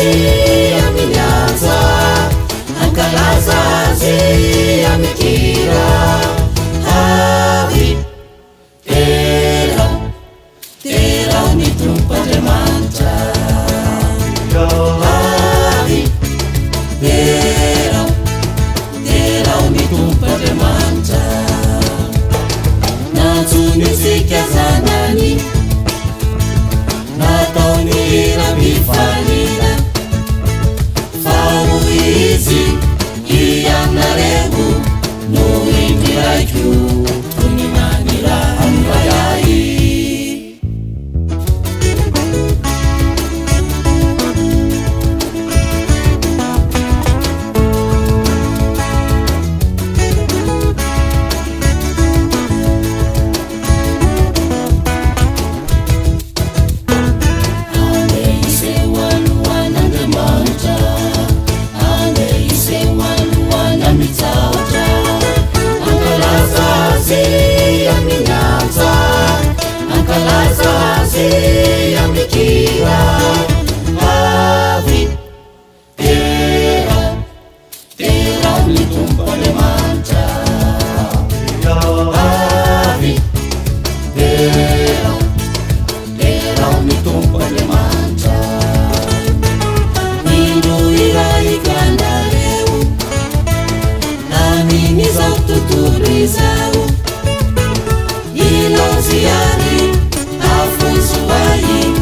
aminyaza ankalazazy amikira avy terao ny tompoandriamanitra avy terao ny tompoandriamanitra nantsonitsika zanany nataony ramifalina fao izy ianareo no indiraiko tony manira ambayai amikira avy terao ny tompoandriamanitra avy terao ny tompoandriamanitra indro iraikanareo amin'izao tontolo izao iloziary afozoai